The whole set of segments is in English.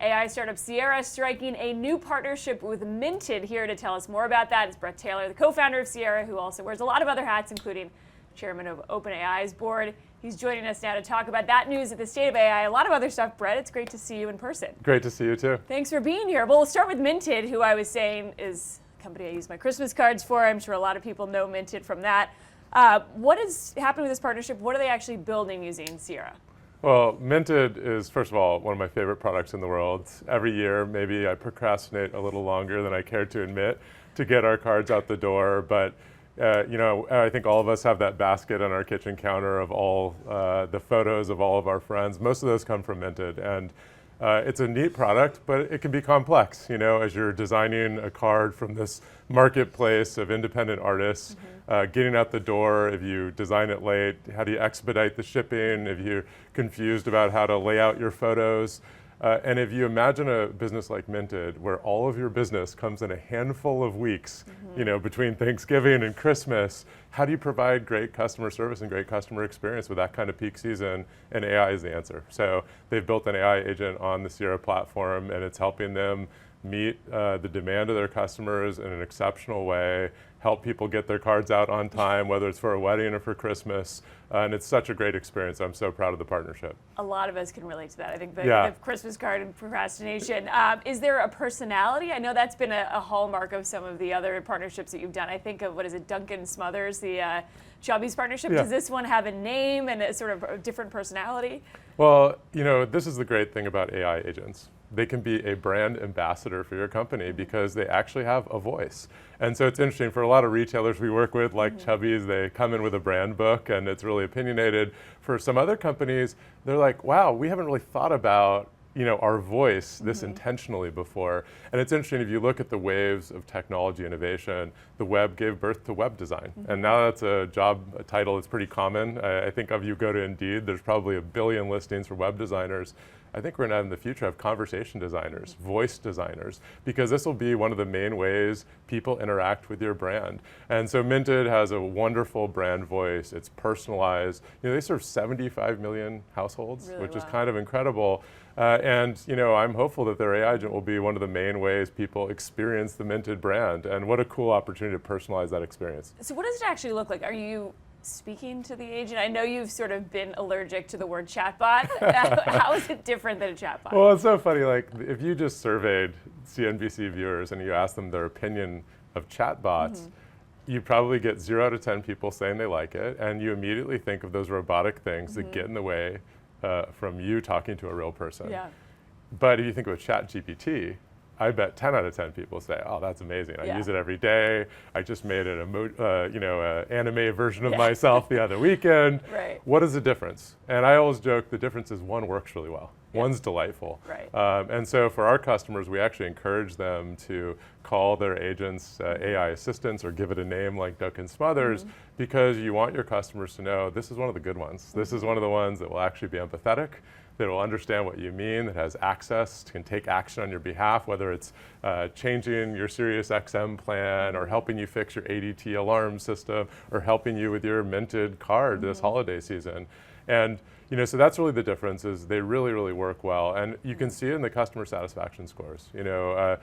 AI startup Sierra striking a new partnership with Minted. Here to tell us more about that is Bret Taylor, the co-founder of Sierra, who also wears a lot of other hats, including chairman of OpenAI's board. He's joining us now to talk about that news at the state of AI, a lot of other stuff. Bret, it's great to see you in person. Great to see you too. Thanks for being here. Well, we'll start with Minted, who I was saying is a company I use my Christmas cards for. I'm sure a lot of people know Minted from that. What has happened with this partnership? What are they actually building using Sierra? Well, Minted is, first of all, one of my favorite products in the world. Every year, maybe I procrastinate a little longer than I care to admit to get our cards out the door, but I think all of us have that basket on our kitchen counter of all the photos of all of our friends. Most of those come from Minted, and it's a neat product, but it can be complex, as you're designing a card from this marketplace of independent artists, getting out the door. If you design it late, how do you expedite the shipping? If you're confused about how to lay out your photos. And if you imagine a business like Minted, where all of your business comes in a handful of weeks, between Thanksgiving and Christmas, how do you provide great customer service and great customer experience with that kind of peak season? And AI is the answer. So they've built an AI agent on the Sierra platform, and it's helping them meet the demand of their customers in an exceptional way, help people get their cards out on time, whether it's for a wedding or for Christmas. And it's such a great experience. I'm so proud of the partnership. A lot of us can relate to that. I think the Christmas card and procrastination. Is there a personality? I know that's been a hallmark of some of the other partnerships that you've done. I think of, Duncan Smothers, the Chubby's partnership. Yeah. Does this one have a name and a sort of a different personality? Well, this is the great thing about AI agents. They can be a brand ambassador for your company because they actually have a voice. And so it's interesting for a lot of retailers we work with, like Chubby's, they come in with a brand book and it's really opinionated. For some other companies, they're like, wow, we haven't really thought about our voice this intentionally before. And it's interesting, if you look at the waves of technology innovation, the web gave birth to web design. And now that's a title that's pretty common. I think if you go to Indeed, there's probably 1 billion listings for web designers. I think we're going to have in the future have conversation designers, voice designers, because this will be one of the main ways people interact with your brand. And so Minted has a wonderful brand voice. It's personalized. They serve 75 million households, really, which is kind of incredible. And I'm hopeful that their AI agent will be one of the main ways people experience the Minted brand. And what a cool opportunity to personalize that experience. So what does it actually look like? Are you speaking to the agent? I know you've sort of been allergic to the word chatbot. How is it different than a chatbot? Well, it's so funny. Like, if you just surveyed CNBC viewers and you asked them their opinion of chatbots, you probably get 0 out of 10 people saying they like it, and you immediately think of those robotic things that get in the way from you talking to a real person. Yeah. But if you think of ChatGPT, I bet 10 out of 10 people say, oh, that's amazing. I use it every day. I just made an anime version of myself the other weekend. Right. What is the difference? And I always joke the difference is one works really well. One's delightful. Right. And so for our customers, we actually encourage them to call their agents AI assistants or give it a name like Duncan Smothers, because you want your customers to know this is one of the good ones. This is one of the ones that will actually be empathetic, that will understand what you mean, that has access, can take action on your behalf, whether it's changing your SiriusXM plan or helping you fix your ADT alarm system or helping you with your Minted card this holiday season. And so that's really the difference, is they really, really work well. And you can see it in the customer satisfaction scores. 4.5,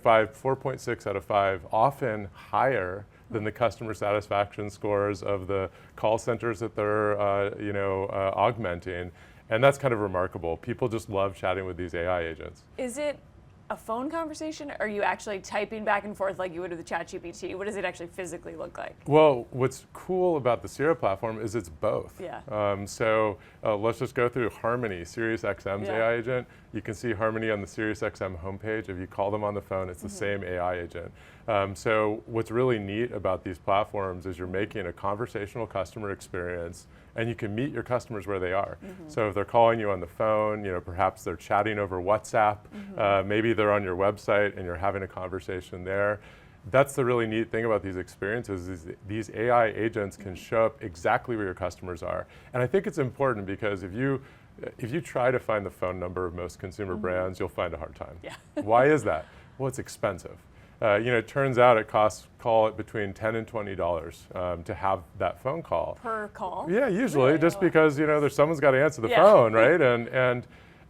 4.6 out of 5, often higher than the customer satisfaction scores of the call centers that they're augmenting. And that's kind of remarkable. People just love chatting with these AI agents. Is it a phone conversation? Or are you actually typing back and forth like you would with the ChatGPT? What does it actually physically look like? Well, what's cool about the Sierra platform is it's both. Yeah. Let's just go through Harmony, SiriusXM's AI agent. You can see Harmony on the SiriusXM homepage. If you call them on the phone, it's the same AI agent. So what's really neat about these platforms is you're making a conversational customer experience, and you can meet your customers where they are. So if they're calling you on the phone, perhaps they're chatting over WhatsApp, maybe they're on your website and you're having a conversation there. That's the really neat thing about these experiences, is these AI agents can show up exactly where your customers are. And I think it's important because if you try to find the phone number of most consumer brands, you'll find a hard time. Yeah. Why is that? Well, it's expensive. It turns out it costs, call it between $10 and $20 to have that phone call. Per call? Yeah, usually, really? just because there's someone's got to answer the phone, right?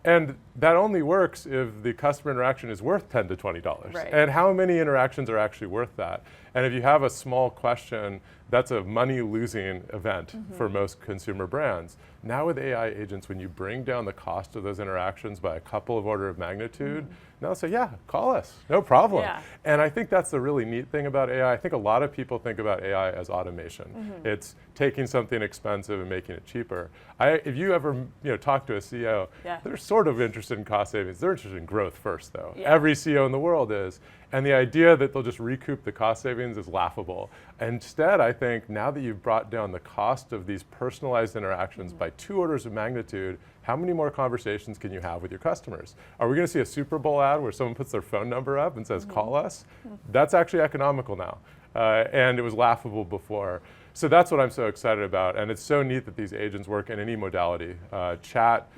And that only works if the customer interaction is worth $10 to $20. Right. And how many interactions are actually worth that? And if you have a small question, that's a money-losing event for most consumer brands. Now with AI agents, when you bring down the cost of those interactions by a couple of order of magnitude, now say, yeah, call us, no problem. Yeah. And I think that's the really neat thing about AI. I think a lot of people think about AI as automation. It's taking something expensive and making it cheaper. If you ever talk to a CEO, they're sort of interested in cost savings. They're interested in growth first, though. Yeah. Every CEO in the world is. And the idea that they'll just recoup the cost savings is laughable. Instead, I think now that you've brought down the cost of these personalized interactions by 2 orders of magnitude, how many more conversations can you have with your customers? Are we going to see a Super Bowl ad where someone puts their phone number up and says, call us? That's actually economical now. And it was laughable before. So that's what I'm so excited about. And it's so neat that these agents work in any modality. Chat,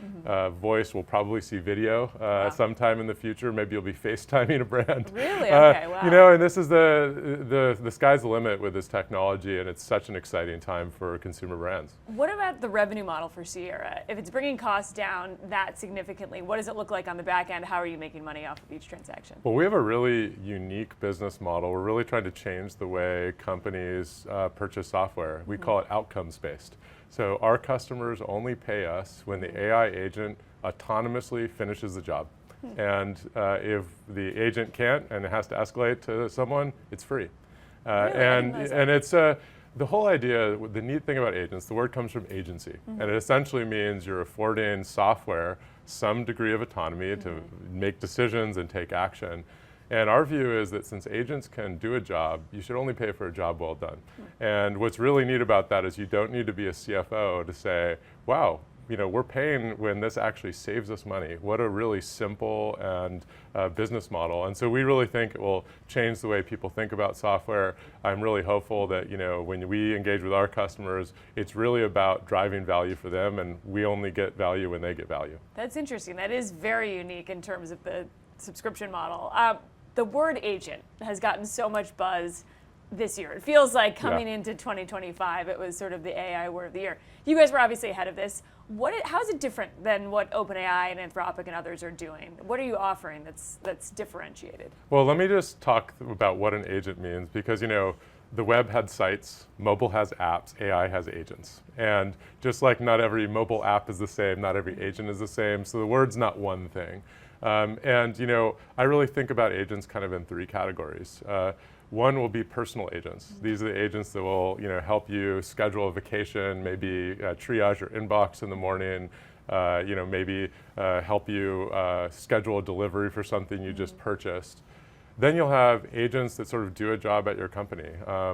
voice, we'll probably see video sometime in the future. Maybe you'll be FaceTiming a brand. Really? Okay, wow. You know, and this is the sky's the limit with this technology, and it's such an exciting time for consumer brands. What about the revenue model for Sierra? If it's bringing costs down that significantly, what does it look like on the back end? How are you making money off of each transaction? Well, we have a really unique business model. We're really trying to change the way companies purchase software. We call it outcomes-based. So our customers only pay us when the AI agent autonomously finishes the job. And if the agent can't and it has to escalate to someone, it's free. Really? And it's the whole idea, the neat thing about agents, the word comes from agency. And it essentially means you're affording software some degree of autonomy to make decisions and take action. And our view is that since agents can do a job, you should only pay for a job well done. And what's really neat about that is you don't need to be a CFO to say, wow, we're paying when this actually saves us money. What a really simple and business model. And so we really think it will change the way people think about software. I'm really hopeful that when we engage with our customers, it's really about driving value for them, and we only get value when they get value. That's interesting. That is very unique in terms of the subscription model. The word agent has gotten so much buzz this year. It feels like coming into 2025, it was sort of the AI word of the year. You guys were obviously ahead of this. How is it different than what OpenAI and Anthropic and others are doing? What are you offering that's differentiated? Well, let me just talk about what an agent means, because the web had sites, mobile has apps, AI has agents. And just like not every mobile app is the same, not every agent is the same, so the word's not one thing. I really think about agents kind of in 3 categories. One will be personal agents. These are the agents that will help you schedule a vacation, maybe triage your inbox in the morning, maybe help you schedule a delivery for something you just purchased. Then you'll have agents that sort of do a job at your company.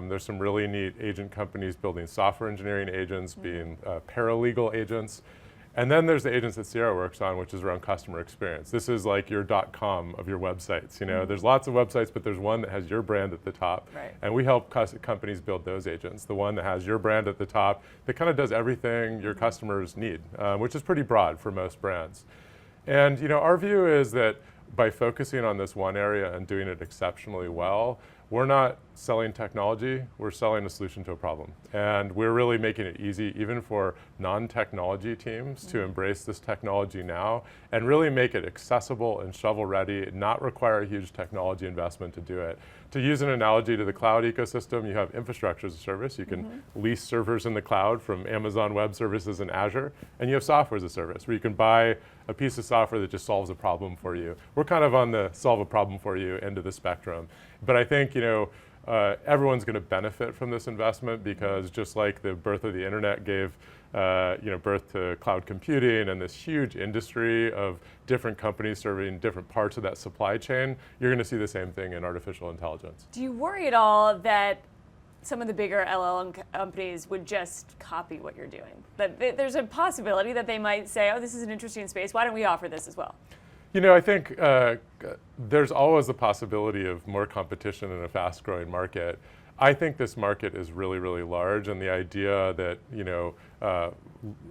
There's some really neat agent companies building software engineering agents, being paralegal agents. And then there's the agents that Sierra works on, which is around customer experience. This is like your .com of your websites. There's lots of websites, but there's one that has your brand at the top. Right. And we help companies build those agents. The one that has your brand at the top, that kind of does everything your customers need, which is pretty broad for most brands. And our view is that by focusing on this one area and doing it exceptionally well, we're not selling technology, we're selling a solution to a problem. And we're really making it easy, even for non-technology teams, to embrace this technology now and really make it accessible and shovel-ready, not require a huge technology investment to do it. To use an analogy to the cloud ecosystem, you have infrastructure as a service. You can lease servers in the cloud from Amazon Web Services and Azure, and you have software as a service, where you can buy a piece of software that just solves a problem for you. We're kind of on the solve a problem for you end of the spectrum. But I think everyone's going to benefit from this investment, because just like the birth of the internet gave birth to cloud computing and this huge industry of different companies serving different parts of that supply chain, you're going to see the same thing in artificial intelligence. Do you worry at all that some of the bigger LLM companies would just copy what you're doing? That there's a possibility that they might say, oh, this is an interesting space, why don't we offer this as well? I think there's always the possibility of more competition in a fast-growing market. I think this market is really, really large, and the idea that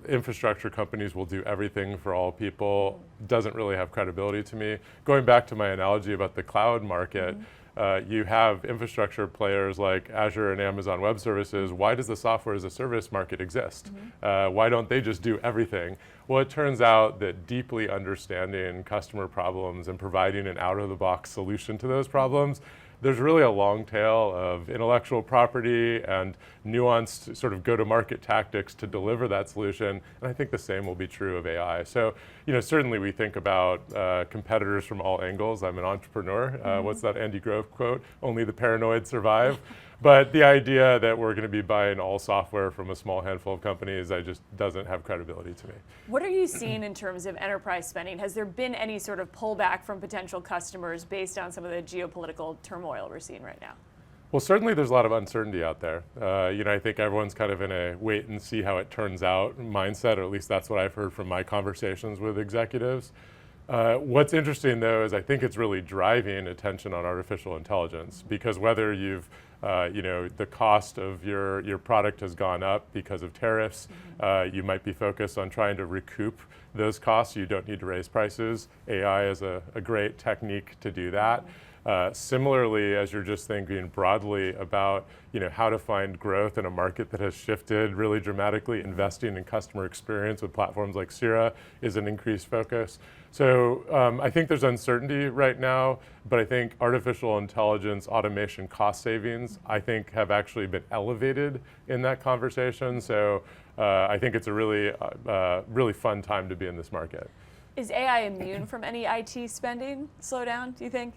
infrastructure companies will do everything for all people doesn't really have credibility to me. Going back to my analogy about the cloud market, You have infrastructure players like Azure and Amazon Web Services. Why does the software as a service market exist? Why don't they just do everything? Well, it turns out that deeply understanding customer problems and providing an out-of-the-box solution to those problems, there's really a long tail of intellectual property and nuanced sort of go-to-market tactics to deliver that solution. And I think the same will be true of AI. So, certainly we think about competitors from all angles. I'm an entrepreneur. What's that Andy Grove quote? Only the paranoid survive. But the idea that we're going to be buying all software from a small handful of companies, just doesn't have credibility to me. What are you seeing in terms of enterprise spending? Has there been any sort of pullback from potential customers based on some of the geopolitical turmoil we're seeing right now? Well, certainly there's a lot of uncertainty out there. I think everyone's kind of in a wait and see how it turns out mindset, or at least that's what I've heard from my conversations with executives. What's interesting, though, is I think it's really driving attention on artificial intelligence, because whether you've the cost of your product has gone up because of tariffs. You might be focused on trying to recoup those costs. You don't need to raise prices. AI is a great technique to do that. Similarly, as you're just thinking broadly about how to find growth in a market that has shifted really dramatically, investing in customer experience with platforms like Sierra is an increased focus. So I think there's uncertainty right now, but I think artificial intelligence, automation, cost savings, I think have actually been elevated in that conversation. So I think it's a really fun time to be in this market. Is AI immune from any IT spending slowdown, do you think?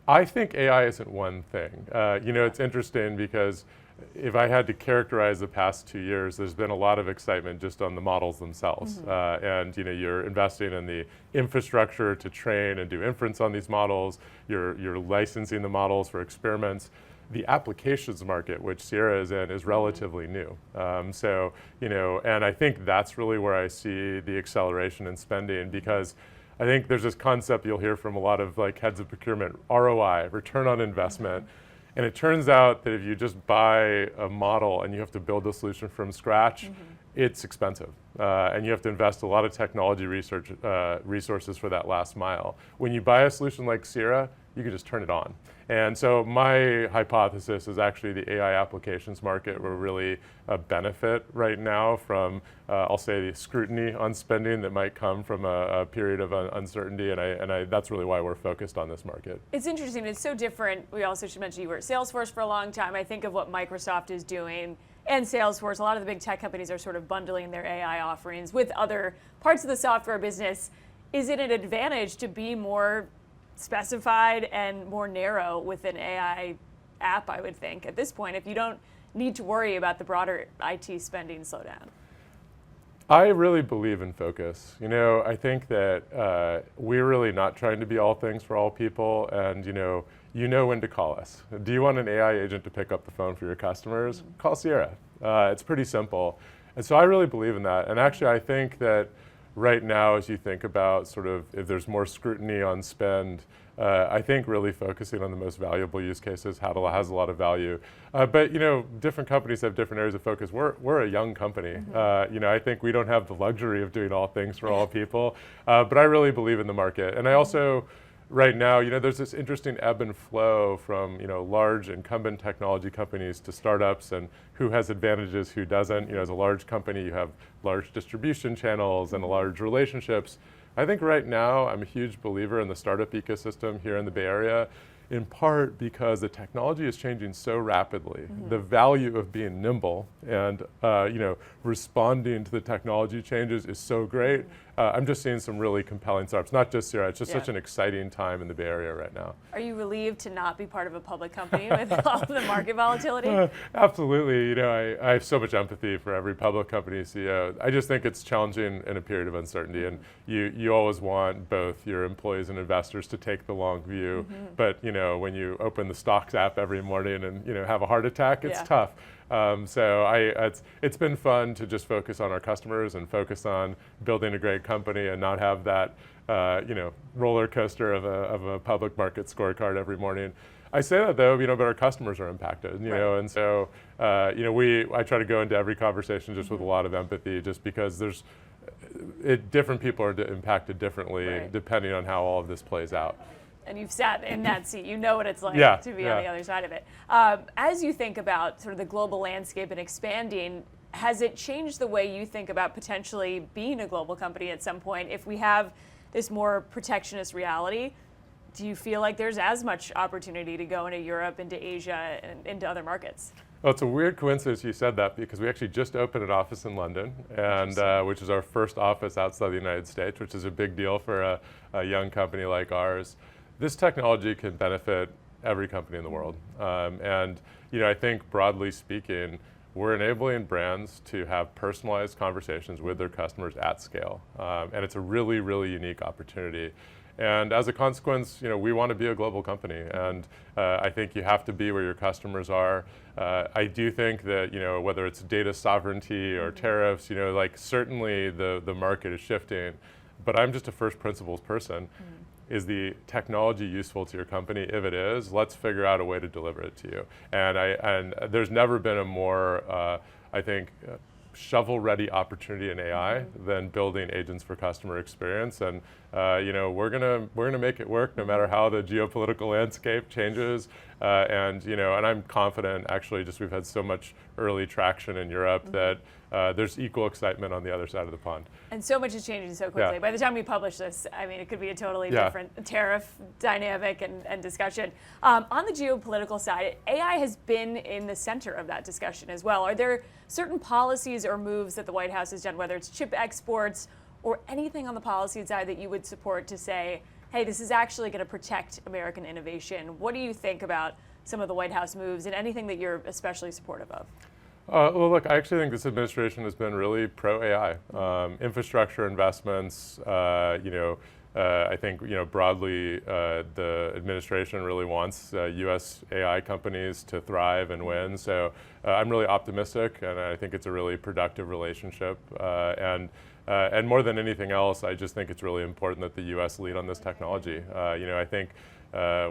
I think AI isn't one thing. It's interesting because if I had to characterize the past 2 years, there's been a lot of excitement just on the models themselves. And you're investing in the infrastructure to train and do inference on these models. You're licensing the models for experiments. The applications market, which Sierra is in, is relatively new. And I think that's really where I see the acceleration in spending, because I think there's this concept you'll hear from a lot of heads of procurement, ROI, return on investment. And it turns out that if you just buy a model and you have to build a solution from scratch, it's expensive. And you have to invest a lot of technology resources for that last mile. When you buy a solution like Sierra, you can just turn it on. And so my hypothesis is actually the AI applications market will really benefit right now from, I'll say, the scrutiny on spending that might come from a period of uncertainty, and that's really why we're focused on this market. It's interesting. It's so different. We also should mention you were at Salesforce for a long time. I think of what Microsoft is doing and Salesforce. A lot of the big tech companies are sort of bundling their AI offerings with other parts of the software business. Is it an advantage to be more specified and more narrow with an AI app, I would think, at this point, if you don't need to worry about the broader IT spending slowdown? I really believe in focus. I think that we're really not trying to be all things for all people, and you know when to call us. Do you want an AI agent to pick up the phone for your customers? Call Sierra. It's pretty simple. And so I really believe in that. And actually, I think that right now, as you think about sort of if there's more scrutiny on spend, I think really focusing on the most valuable use cases has a lot of value. But different companies have different areas of focus. We're a young company. I think we don't have the luxury of doing all things for all people. But I really believe in the market. And I also, right now, there's this interesting ebb and flow from large incumbent technology companies to startups, and who has advantages, who doesn't. As a large company, you have large distribution channels and large relationships. I think right now I'm a huge believer in the startup ecosystem here in the Bay Area, in part because the technology is changing so rapidly. The value of being nimble and responding to the technology changes is so great. I'm just seeing some really compelling startups, not just Sierra. It's just such an exciting time in the Bay Area right now. Are you relieved to not be part of a public company with all of the market volatility? Absolutely. I have so much empathy for every public company CEO. I just think it's challenging in a period of uncertainty, and you always want both your employees and investors to take the long view. But when you open the stocks app every morning and have a heart attack, it's tough. It's been fun to just focus on our customers and focus on building a great company and not have that roller coaster of a public market scorecard every morning. I say that though, but our customers are impacted, and so I try to go into every conversation just with a lot of empathy, just because different people are impacted differently depending on how all of this plays out. And you've sat in that seat. You know what it's like to be on the other side of it. As you think about sort of the global landscape and expanding, has it changed the way you think about potentially being a global company at some point? If we have this more protectionist reality, do you feel like there's as much opportunity to go into Europe, into Asia, and into other markets? Well, it's a weird coincidence you said that, because we actually just opened an office in London, and which is our first office outside the United States, which is a big deal for a young company like ours. This technology can benefit every company in the world. And I think broadly speaking, we're enabling brands to have personalized conversations with their customers at scale. And it's a really, really unique opportunity. And as a consequence, we want to be a global company. And I think you have to be where your customers are. I do think that, whether it's data sovereignty or tariffs, like certainly the market is shifting. But I'm just a first principles person. Is the technology useful to your company? If it is, let's figure out a way to deliver it to you. And there's never been a more, I think, shovel-ready opportunity in AI than building agents for customer experience. And we're gonna make it work no matter how the geopolitical landscape changes. And I'm confident. Actually, just we've had so much early traction in Europe that there's equal excitement on the other side of the pond. And so much is changing so quickly. By the time we publish this, I mean, it could be a totally different tariff dynamic and discussion. On the geopolitical side, AI has been in the center of that discussion as well. Are there certain policies or moves that the White House has done, whether it's chip exports or anything on the policy side, that you would support to say, hey, this is actually going to protect American innovation? What do you think about some of the White House moves and anything that you're especially supportive of? Well, look, I actually think this administration has been really pro-AI. Infrastructure investments, I think, broadly, the administration really wants U.S. AI companies to thrive and win. So I'm really optimistic, and I think it's a really productive relationship. And more than anything else, I just think it's really important that the U.S. lead on this technology. I think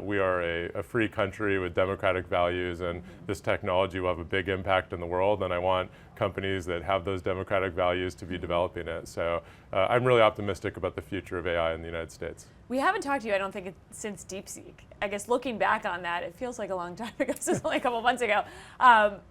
we are a free country with democratic values, and this technology will have a big impact in the world, and I want companies that have those democratic values to be developing it. So I'm really optimistic about the future of AI in the United States. We haven't talked to you, I don't think, since DeepSeek. I guess looking back on that, it feels like a long time ago. This was only a couple months ago.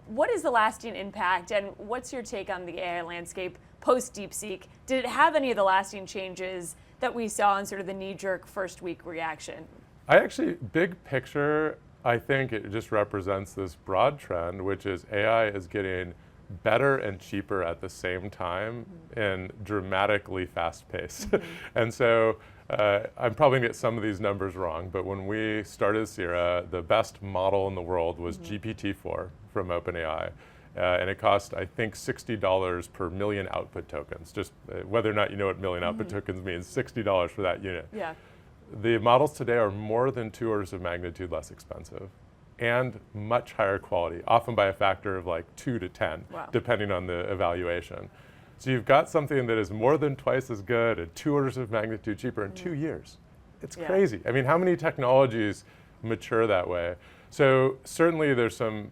What is the lasting impact, and what's your take on the AI landscape post-DeepSeek? Did it have any of the lasting changes that we saw in sort of the knee-jerk first week reaction? I actually, big picture, I think it just represents this broad trend, which is AI is getting better and cheaper at the same time in dramatically fast pace. And so I'm probably gonna get some of these numbers wrong, but when we started Sierra, the best model in the world was GPT-4 from OpenAI. And it cost, I think, $60 per million output tokens. Just whether or not you know what million output tokens means, $60 for that unit. Yeah. The models today are more than 2 orders of magnitude less expensive and much higher quality, often by a factor of like 2 to 10, depending on the evaluation. So you've got something that is more than twice as good and 2 orders of magnitude cheaper in 2 years. It's crazy. I mean, how many technologies mature that way? So certainly there's some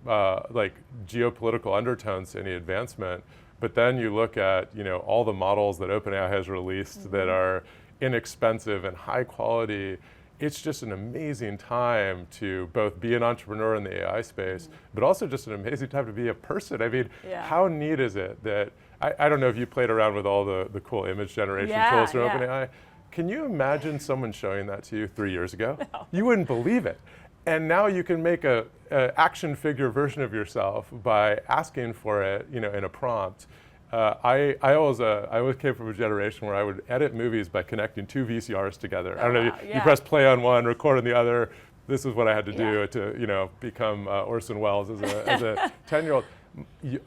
like geopolitical undertones to any advancement, but then you look at all the models that OpenAI has released that are inexpensive and high quality. It's just an amazing time to both be an entrepreneur in the AI space, but also just an amazing time to be a person. I mean, how neat is it that, I don't know if you played around with all the cool image generation tools from OpenAI. Can you imagine someone showing that to you 3 years ago? No. You wouldn't believe it. And now you can make a action figure version of yourself by asking for it, in a prompt. I always came from a generation where I would edit movies by connecting 2 VCRs together. I don't know, you press play on one, record on the other. This is what I had to do to become Orson Welles as a 10-year-old.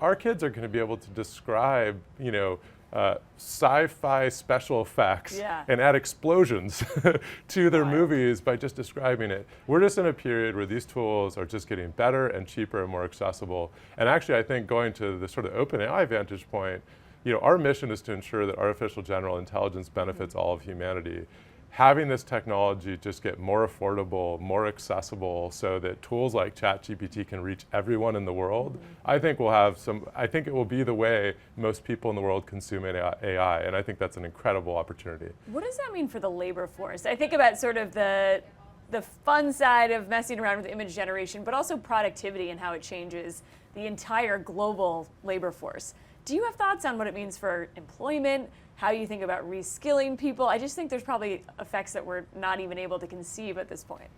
Our kids are going to be able to describe, sci-fi special effects and add explosions to their movies by just describing it. We're just in a period where these tools are just getting better and cheaper and more accessible. And actually, I think going to the sort of OpenAI vantage point, our mission is to ensure that artificial general intelligence benefits all of humanity. Having this technology just get more affordable, more accessible, so that tools like ChatGPT can reach everyone in the world, I think it will be the way most people in the world consume AI, and I think that's an incredible opportunity. What does that mean for the labor force? I think about sort of the the fun side of messing around with image generation, but also productivity and how it changes the entire global labor force. Do you have thoughts on what it means for employment, how you think about reskilling people? I just think there's probably effects that we're not even able to conceive at this point.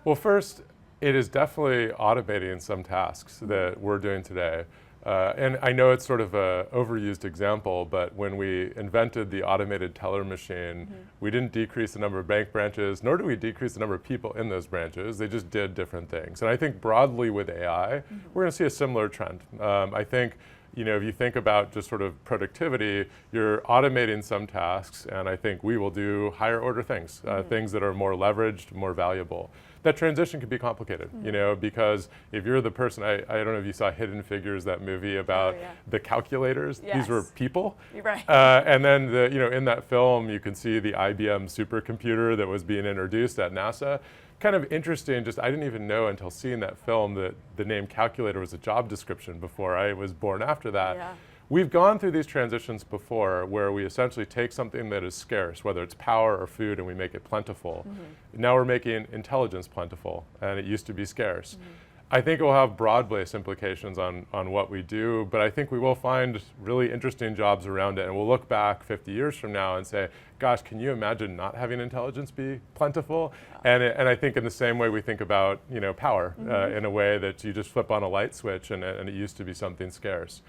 Well, first, it is definitely automating some tasks that we're doing today. And I know it's sort of an overused example, but when we invented the automated teller machine, we didn't decrease the number of bank branches, nor did we decrease the number of people in those branches. They just did different things. And I think broadly with AI, we're going to see a similar trend. I think, if you think about just sort of productivity, you're automating some tasks, and I think we will do higher order things, things that are more leveraged, more valuable. That transition can be complicated, because if you're the person, I don't know if you saw Hidden Figures, that movie about the calculators. Yes. These were people. You're right. And then in that film, you can see the IBM supercomputer that was being introduced at NASA. Kind of interesting, I didn't even know until seeing that film that the name calculator was a job description before I was born after that. Yeah. We've gone through these transitions before where we essentially take something that is scarce, whether it's power or food, and we make it plentiful. Now we're making intelligence plentiful, and it used to be scarce. I think it will have broad-based implications on what we do, but I think we will find really interesting jobs around it, and we'll look back 50 years from now and say, gosh, can you imagine not having intelligence be plentiful? And I think in the same way we think about power in a way that you just flip on a light switch and it used to be something scarce.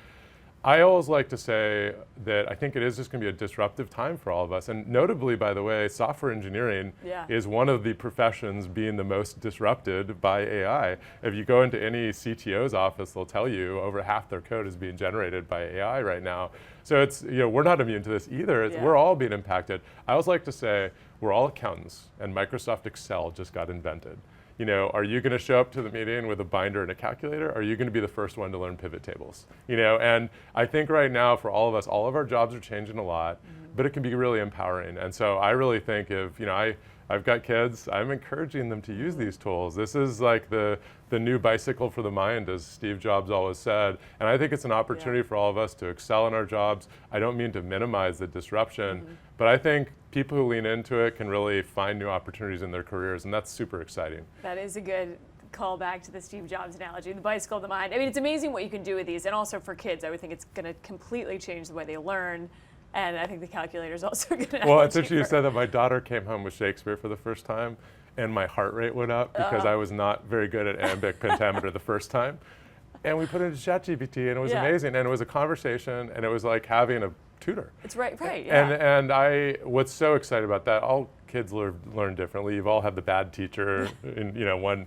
I always like to say that I think it is just going to be a disruptive time for all of us. And notably, by the way, software engineering is one of the professions being the most disrupted by AI. If you go into any CTO's office, they'll tell you over half their code is being generated by AI right now. So it's, we're not immune to this either. We're all being impacted. I always like to say we're all accountants, and Microsoft Excel just got invented. Are you going to show up to the meeting with a binder and a calculator? Or are you going to be the first one to learn pivot tables? And I think right now for all of us, all of our jobs are changing a lot, but it can be really empowering. And so I really think if, I've got kids, I'm encouraging them to use these tools. This is like the new bicycle for the mind, as Steve Jobs always said. And I think it's an opportunity for all of us to excel in our jobs. I don't mean to minimize the disruption, but I think people who lean into it can really find new opportunities in their careers, and that's super exciting. That is a good call back to the Steve Jobs analogy, the bicycle of the mind. I mean, it's amazing what you can do with these, and also for kids, I would think it's going to completely change the way they learn. And I think the calculator is also going to. Well, it's interesting you said that. My daughter came home with Shakespeare for the first time, and my heart rate went up because I was not very good at iambic pentameter the first time. And we put it into ChatGPT, and it was amazing. And it was a conversation, and it was like having a tutor. It's right. And I what's so excited about that, all kids learn differently. You've all had the bad teacher in one,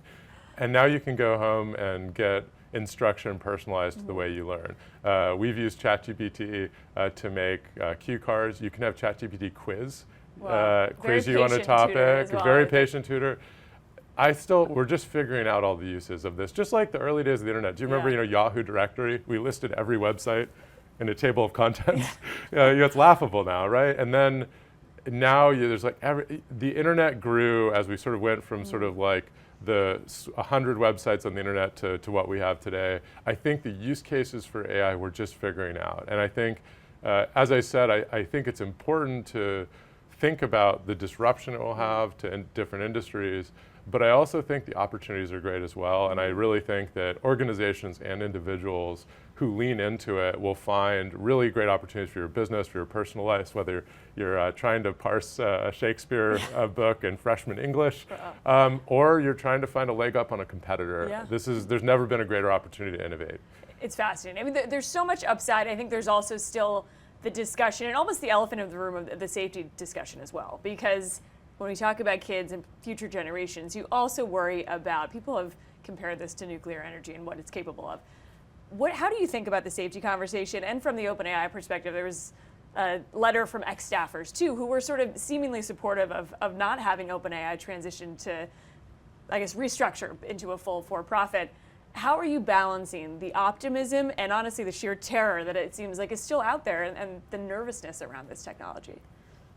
and now you can go home and get instruction personalized to the way you learn. We've used ChatGPT to make cue cards. You can have ChatGPT quiz you on a topic. Well, very patient tutor. We're just figuring out all the uses of this, just like the early days of the internet. Do you remember, Yahoo directory? We listed every website in a table of contents. It's laughable now, right? And then now there's like the internet grew as we sort of went from sort of like the 100 websites on the internet to what we have today. I think the use cases for AI we're just figuring out. And I think, as I said, I think it's important to think about the disruption it will have to different industries, but I also think the opportunities are great as well. And I really think that organizations and individuals who lean into it will find really great opportunities for your business, for your personal life, whether you're trying to parse a Shakespeare book in freshman English, or you're trying to find a leg up on a competitor. There's never been a greater opportunity to innovate. It's fascinating. I mean, there's so much upside. I think there's also still the discussion and almost the elephant in the room of the safety discussion as well, because when we talk about kids and future generations, you also worry about, people have compared this to nuclear energy and what it's capable of. How do you think about the safety conversation? And from the OpenAI perspective, there was a letter from ex-staffers too, who were sort of seemingly supportive of not having OpenAI transition to, I guess, restructure into a full for-profit. How are you balancing the optimism and honestly the sheer terror that it seems like is still out there and the nervousness around this technology?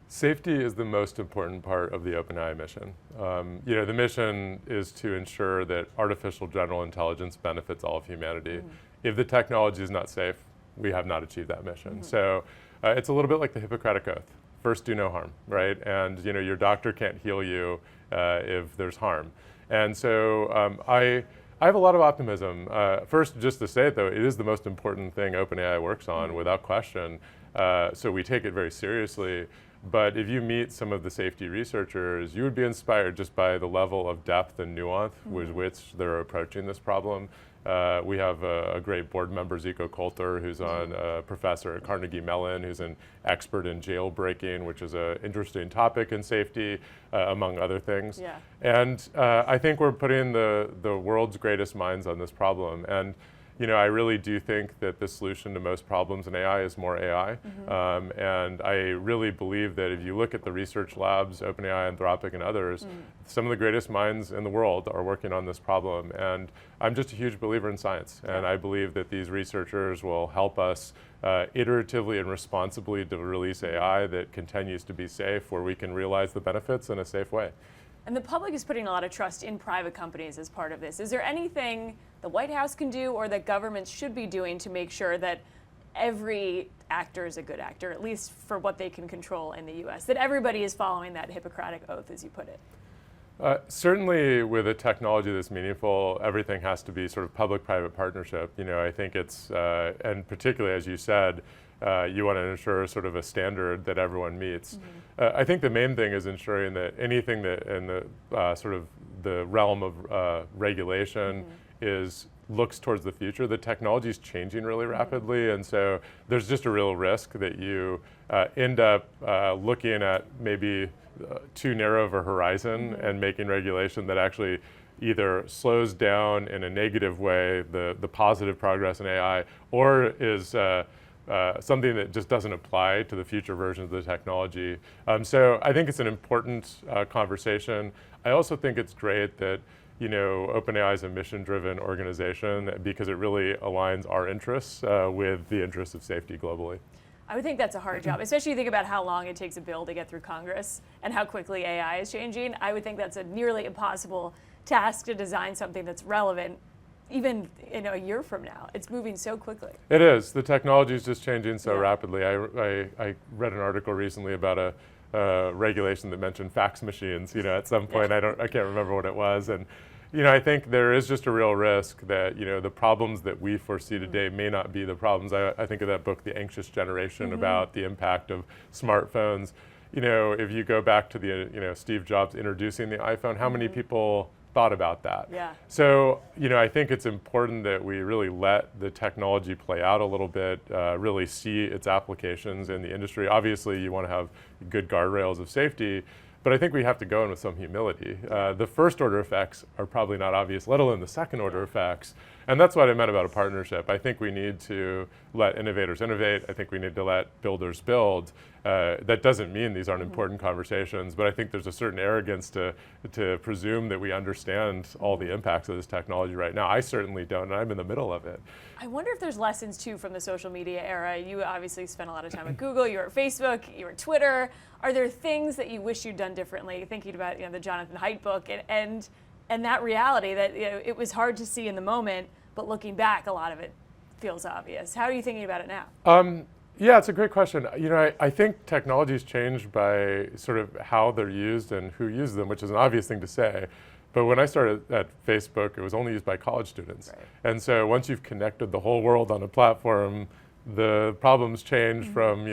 Safety is the most important part of the OpenAI mission. The mission is to ensure that artificial general intelligence benefits all of humanity. If the technology is not safe, we have not achieved that mission. So it's a little bit like the Hippocratic Oath. first do no harm, right? And your doctor can't heal you if there's harm. And so I have a lot of optimism. First, just to say it though, it is the most important thing OpenAI works on without question. So we take it very seriously. But if you meet some of the safety researchers, you would be inspired just by the level of depth and nuance with which they're approaching this problem. We have a great board member, Zico Coulter, who's a professor at Carnegie Mellon, who's an expert in jailbreaking, which is an interesting topic in safety, among other things. Yeah. And I think we're putting the world's greatest minds on this problem. And I really do think that the solution to most problems in AI is more AI. And I really believe that if you look at the research labs, OpenAI, Anthropic, and others, some of the greatest minds in the world are working on this problem. And I'm just a huge believer in science. And I believe that these researchers will help us iteratively and responsibly to release AI that continues to be safe, where we can realize the benefits in a safe way. And the public is putting a lot of trust in private companies as part of this. Is there anything the White House can do or that governments should be doing to make sure that every actor is a good actor, at least for what they can control in the US, that everybody is following that Hippocratic oath, as you put it? Certainly with a technology that's meaningful, everything has to be sort of public-private partnership. I think it's, and particularly as you said, you want to ensure sort of a standard that everyone meets. I think the main thing is ensuring that anything that in the sort of the realm of regulation looks towards the future. The technology is changing really rapidly, and so there's just a real risk that you end up looking at maybe too narrow of a horizon and making regulation that actually either slows down in a negative way the positive progress in AI, or is something that just doesn't apply to the future versions of the technology. So I think it's an important conversation. I also think it's great that OpenAI is a mission-driven organization because it really aligns our interests with the interests of safety globally. I would think that's a hard job, especially if you think about how long it takes a bill to get through Congress and how quickly AI is changing. I would think that's a nearly impossible task to design something that's relevant even a year from now. It's moving so quickly. It is. The technology is just changing so rapidly. I read an article recently about a regulation that mentioned fax machines. At some point, I can't remember what it was, and I think there is just a real risk that the problems that we foresee today may not be the problems. I think of that book, The Anxious Generation, about the impact of smartphones. If you go back to the Steve Jobs introducing the iPhone, how many people thought about that? Yeah. So, I think it's important that we really let the technology play out a little bit, really see its applications in the industry. Obviously, you want to have good guardrails of safety, but I think we have to go in with some humility. The first order effects are probably not obvious, let alone the second order effects. And that's what I meant about a partnership. I think we need to let innovators innovate. I think we need to let builders build. That doesn't mean these aren't important conversations, but I think there's a certain arrogance to presume that we understand all the impacts of this technology right now. I certainly don't, and I'm in the middle of it. I wonder if there's lessons too from the social media era. You obviously spent a lot of time at Google, you were at Facebook, you were at Twitter. Are there things that you wish you'd done differently, thinking about the Jonathan Haidt book and that reality that it was hard to see in the moment, but looking back, a lot of it feels obvious. How are you thinking about it now? Yeah, it's a great question. I think technology's changed by sort of how they're used and who uses them, which is an obvious thing to say. But when I started at Facebook, it was only used by college students. Right. And so once you've connected the whole world on a platform, the problems change from,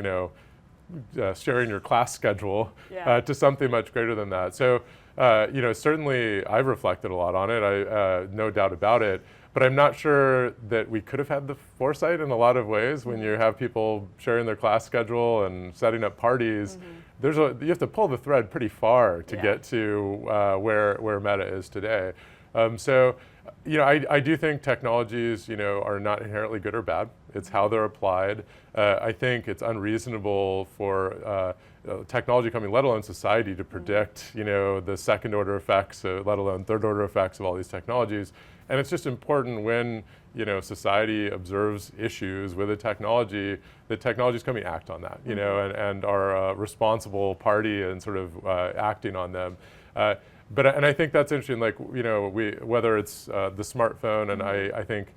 sharing your class schedule to something much greater than that. So, certainly I've reflected a lot on it, no doubt about it. But I'm not sure that we could have had the foresight in a lot of ways when you have people sharing their class schedule and setting up parties. You have to pull the thread pretty far to get to where Meta is today. So, I do think technologies, are not inherently good or bad. It's how they're applied. I think it's unreasonable for technology company, let alone society, to predict, the second order effects, let alone third order effects of all these technologies. And it's just important when, society observes issues with the technology is coming to act on that, and are a responsible party and sort of acting on them. And I think that's interesting, like, whether it's the smartphone, and I think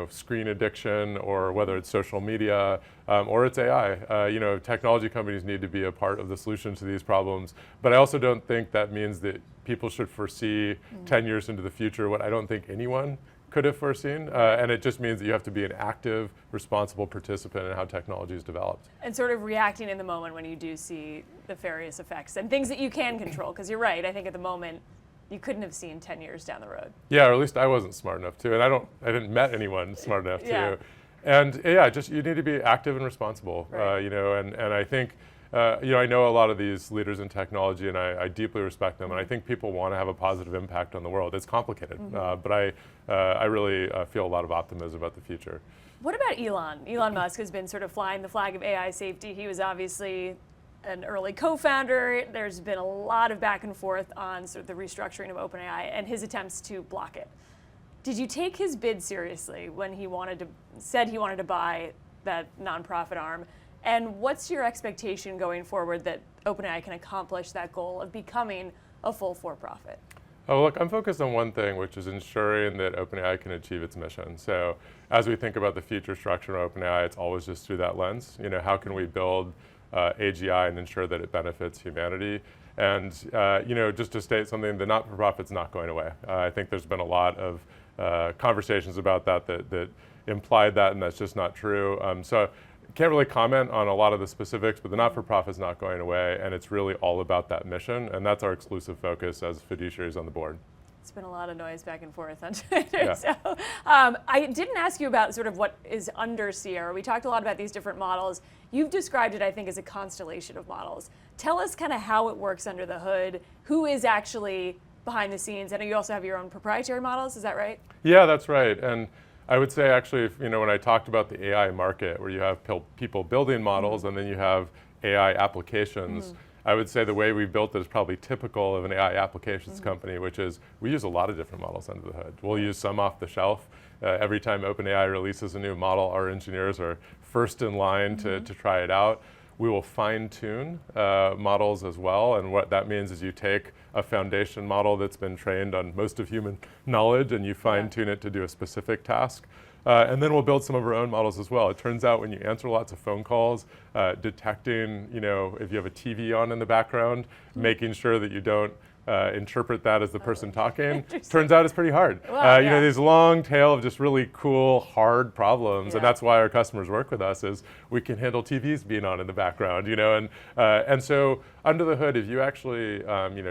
screen addiction, or whether it's social media, or it's AI. Technology companies need to be a part of the solution to these problems. But I also don't think that means that people should foresee 10 years into the future what I don't think anyone could have foreseen. And it just means that you have to be an active, responsible participant in how technology is developed. And sort of reacting in the moment when you do see nefarious effects and things that you can control. Because you're right, I think at the moment, you couldn't have seen 10 years down the road. Yeah, or at least I wasn't smart enough to, and I didn't met anyone smart enough Yeah. to. And yeah, just you need to be active and responsible, Right. and I think, I know a lot of these leaders in technology, and I deeply respect them, and I think people want to have a positive impact on the world. It's complicated, but I really feel a lot of optimism about the future. What about Elon? Elon Musk has been sort of flying the flag of AI safety. He was obviously an early co-founder. There's been a lot of back and forth on sort of the restructuring of OpenAI and his attempts to block it. Did you take his bid seriously when he said he wanted to buy that nonprofit arm? And what's your expectation going forward that OpenAI can accomplish that goal of becoming a full for-profit? Oh, look, I'm focused on one thing, which is ensuring that OpenAI can achieve its mission. So as we think about the future structure of OpenAI, it's always just through that lens. How can we build AGI and ensure that it benefits humanity? And just to state something, the not-for-profit's not going away. I think there's been a lot of conversations about that implied that, and that's just not true. So can't really comment on a lot of the specifics, but the not-for-profit's not going away, and it's really all about that mission, and that's our exclusive focus as fiduciaries on the board. It's been a lot of noise back and forth on Twitter. Yeah. So I didn't ask you about sort of what is under Sierra. We talked a lot about these different models. You've described it, I think, as a constellation of models. Tell us kind of how it works under the hood, who is actually behind the scenes. I know you also have your own proprietary models, is that right? Yeah, that's right. And I would say actually, when I talked about the AI market, where you have people building models and then you have AI applications, I would say the way we built it is probably typical of an AI applications company, which is we use a lot of different models under the hood. We'll use some off the shelf. Every time OpenAI releases a new model, our engineers are first in line to try it out. We will fine-tune models as well, and what that means is you take a foundation model that's been trained on most of human knowledge and you fine-tune it to do a specific task. And then we'll build some of our own models as well. It turns out when you answer lots of phone calls, detecting, if you have a TV on in the background, making sure that you don't interpret that as the person talking, turns out it's pretty hard. Wow, These long tail of just really cool, hard problems, and that's why our customers work with us, is we can handle TVs being on in the background, and so under the hood, if you actually,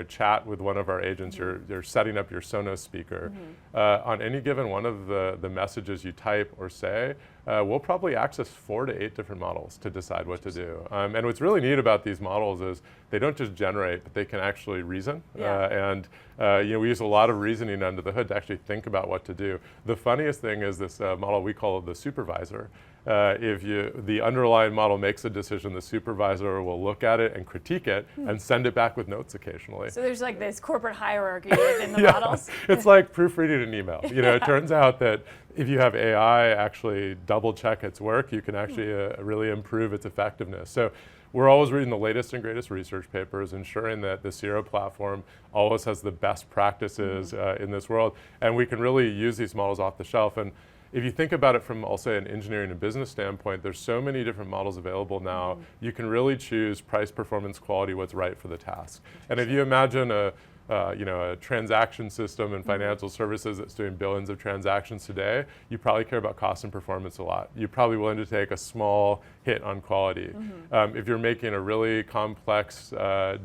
chat with one of our agents, you're setting up your Sonos speaker. On any given one of the messages you type or say, we'll probably access 4 to 8 different models to decide what to do. And what's really neat about these models is they don't just generate, but they can actually reason. We use a lot of reasoning under the hood to actually think about what to do. The funniest thing is this model, we call it the supervisor. If the underlying model makes a decision, the supervisor will look at it and critique it and send it back with notes occasionally. So there's like this corporate hierarchy within the models? It's like proofreading an email. It turns out that if you have AI actually double check its work, you can actually really improve its effectiveness. So we're always reading the latest and greatest research papers, ensuring that the Sierra platform always has the best practices in this world. And we can really use these models off the shelf. And if you think about it from, I'll say, an engineering and business standpoint, there's so many different models available now. You can really choose price, performance, quality, what's right for the task. And if you imagine a transaction system in financial services that's doing billions of transactions today, you probably care about cost and performance a lot. You're probably willing to take a small hit on quality. If you're making a really complex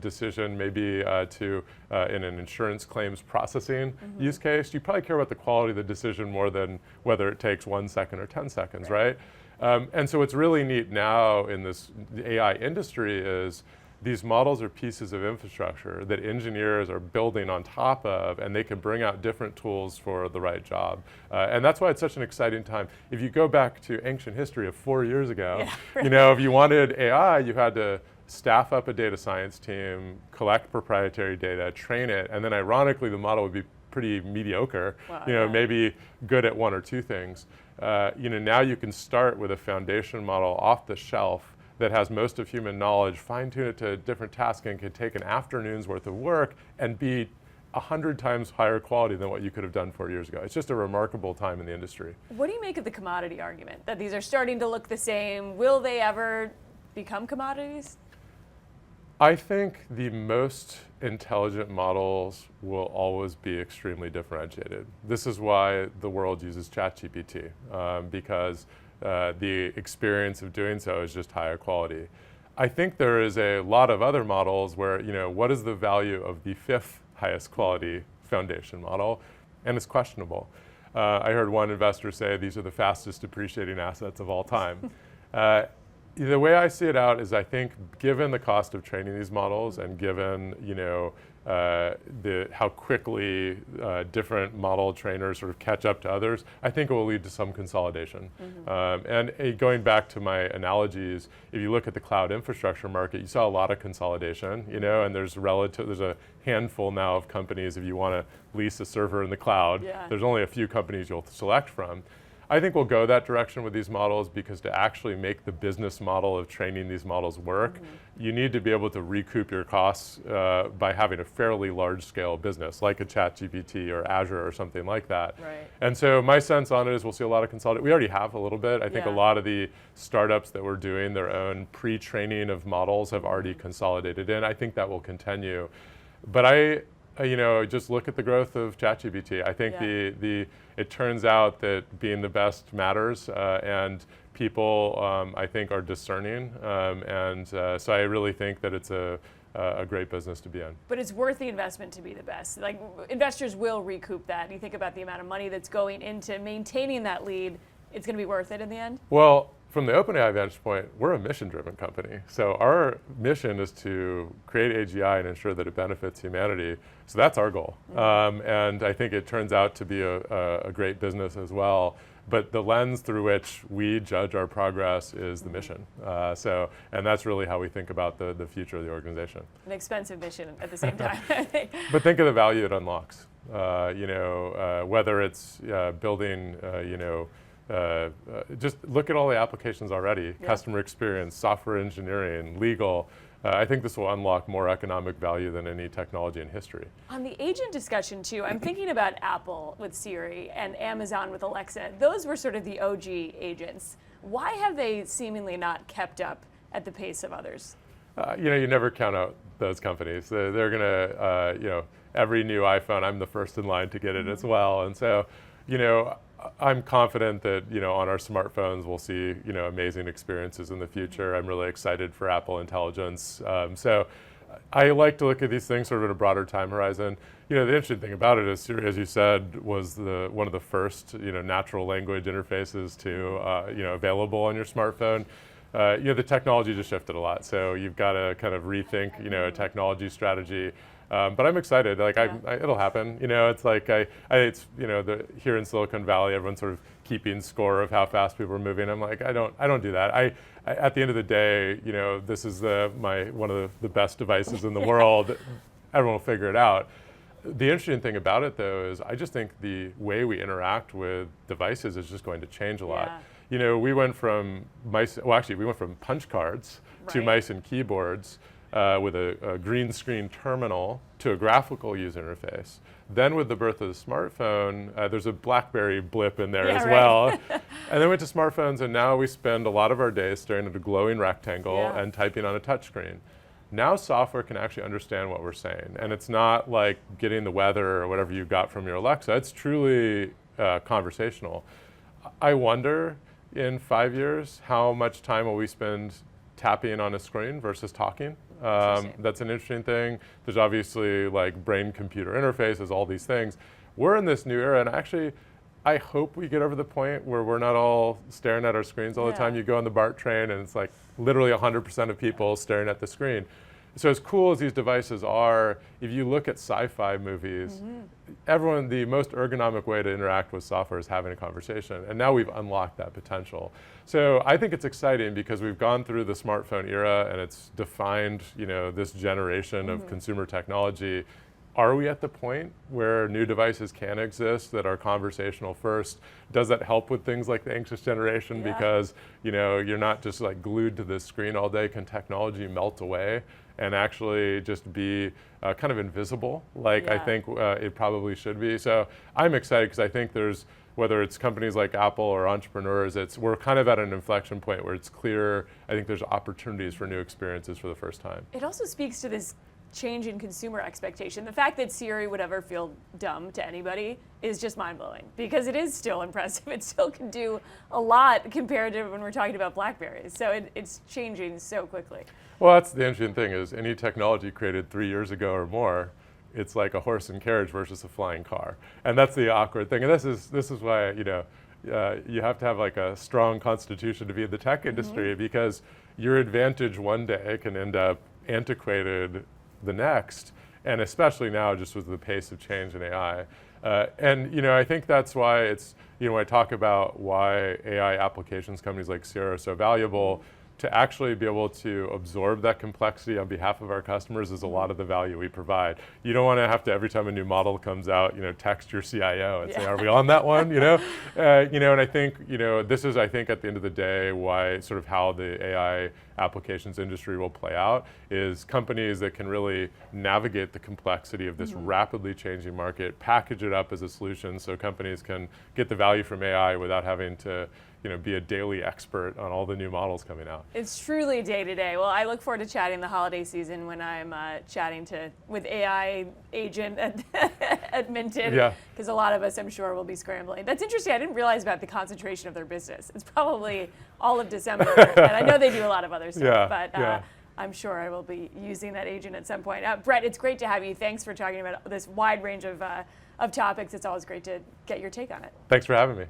decision, maybe in an insurance claims processing use case, you probably care about the quality of the decision more than whether it takes 1 second or 10 seconds, right? And so what's really neat now in this AI industry is these models are pieces of infrastructure that engineers are building on top of, and they can bring out different tools for the right job. And that's why it's such an exciting time. If you go back to ancient history of 4 years ago, if you wanted AI, you had to staff up a data science team, collect proprietary data, train it, and then ironically, the model would be pretty mediocre, maybe good at 1 or 2 things. Now you can start with a foundation model off the shelf that has most of human knowledge, fine-tune it to different tasks, and can take an afternoon's worth of work and be 100 times higher quality than what you could have done 4 years ago. It's just a remarkable time in the industry. What do you make of the commodity argument, that these are starting to look the same? Will they ever become commodities? I think the most intelligent models will always be extremely differentiated. This is why the world uses ChatGPT, because the experience of doing so is just higher quality. I think there is a lot of other models where, what is the value of the fifth highest quality foundation model? And it's questionable. I heard one investor say these are the fastest depreciating assets of all time. The way I see it out is I think given the cost of training these models and given, how quickly different model trainers sort of catch up to others, I think it will lead to some consolidation. Going back to my analogies, if you look at the cloud infrastructure market, you saw a lot of consolidation, and there's a handful now of companies. If you want to lease a server in the cloud, there's only a few companies you'll select from. I think we'll go that direction with these models because to actually make the business model of training these models work, you need to be able to recoup your costs by having a fairly large-scale business, like a ChatGPT or Azure or something like that. Right. And so my sense on it is we'll see a lot of consolidation. We already have a little bit. I think a lot of the startups that were doing their own pre-training of models have already consolidated in. I think that will continue. But just look at the growth of ChatGPT. I think it turns out that being the best matters, and people, I think, are discerning, so I really think that it's a great business to be in. But it's worth the investment to be the best. Like, investors will recoup that. You think about the amount of money that's going into maintaining that lead, it's going to be worth it in the end? Well, from the OpenAI vantage point, we're a mission-driven company. So our mission is to create AGI and ensure that it benefits humanity. So that's our goal. And I think it turns out to be a great business as well. But the lens through which we judge our progress is the mission. And that's really how we think about the future of the organization. An expensive mission at the same time. But think of the value it unlocks. Whether it's building, just look at all the applications already, customer experience, software engineering, legal. I think this will unlock more economic value than any technology in history. On the agent discussion too, I'm thinking about Apple with Siri and Amazon with Alexa. Those were sort of the OG agents. Why have they seemingly not kept up at the pace of others? You never count out those companies. They're gonna, every new iPhone, I'm the first in line to get it as well. And so, I'm confident that on our smartphones we'll see amazing experiences in the future. I'm really excited for Apple Intelligence. So I like to look at these things sort of at a broader time horizon. The interesting thing about it is Siri, as you said, was one of the first natural language interfaces to available on your smartphone. The technology just shifted a lot, so you've got to kind of rethink a technology strategy. But I'm excited. Like it'll happen. It's like here in Silicon Valley, everyone's sort of keeping score of how fast people are moving. I'm like, I don't do that. I at the end of the day, this is one of the best devices in the world. Everyone will figure it out. The interesting thing about it, though, is I just think the way we interact with devices is just going to change a lot. We went from punch cards to mice and keyboards. With a green screen terminal to a graphical user interface. Then with the birth of the smartphone, there's a BlackBerry blip in there as well. And then went to smartphones, and now we spend a lot of our days staring at a glowing rectangle and typing on a touchscreen. Now software can actually understand what we're saying. And it's not like getting the weather or whatever you got from your Alexa. It's truly conversational. I wonder in 5 years, how much time will we spend tapping on a screen versus talking? That's an interesting thing. There's obviously like brain-computer interfaces, all these things. We're in this new era, and actually, I hope we get over the point where we're not all staring at our screens all the time. You go on the BART train, and it's like literally 100% of people staring at the screen. So as cool as these devices are, if you look at sci-fi movies, the most ergonomic way to interact with software is having a conversation. And now we've unlocked that potential. So I think it's exciting because we've gone through the smartphone era and it's defined, this generation of consumer technology. are we at the point where new devices can exist that are conversational first? Does that help with things like the anxious generation? Yeah. Because you're not just like glued to this screen all day. Can technology melt away and actually just be kind of invisible, like I think it probably should be? So I'm excited because I think whether it's companies like Apple or entrepreneurs, we're kind of at an inflection point where it's clear. I think there's opportunities for new experiences for the first time. It also speaks to this change in consumer expectation. The fact that Siri would ever feel dumb to anybody is just mind-blowing, because it is still impressive. It still can do a lot compared to when we're talking about BlackBerries. So it's changing so quickly. Well, that's the interesting thing, is any technology created 3 years ago or more, it's like a horse and carriage versus a flying car. And that's the awkward thing. And this is why you have to have like a strong constitution to be in the tech industry, because your advantage one day can end up antiquated the next, and especially now just with the pace of change in AI. And I think that's why it's, when I talk about why AI applications companies like Sierra are so valuable, to actually be able to absorb that complexity on behalf of our customers is a lot of the value we provide. You don't want to have to, every time a new model comes out, text your CIO and say, are we on that one? And I think, this is, I think, at the end of the day, why sort of how the AI applications industry will play out is companies that can really navigate the complexity of this rapidly changing market, package it up as a solution so companies can get the value from AI without having to be a daily expert on all the new models coming out. It's truly day to day. Well, I look forward to chatting the holiday season when I'm chatting with AI agent at Minted, because a lot of us, I'm sure, will be scrambling. That's interesting. I didn't realize about the concentration of their business. It's probably all of December, and I know they do a lot of other stuff, but I'm sure I will be using that agent at some point. Bret, it's great to have you. Thanks for talking about this wide range of topics. It's always great to get your take on it. Thanks for having me.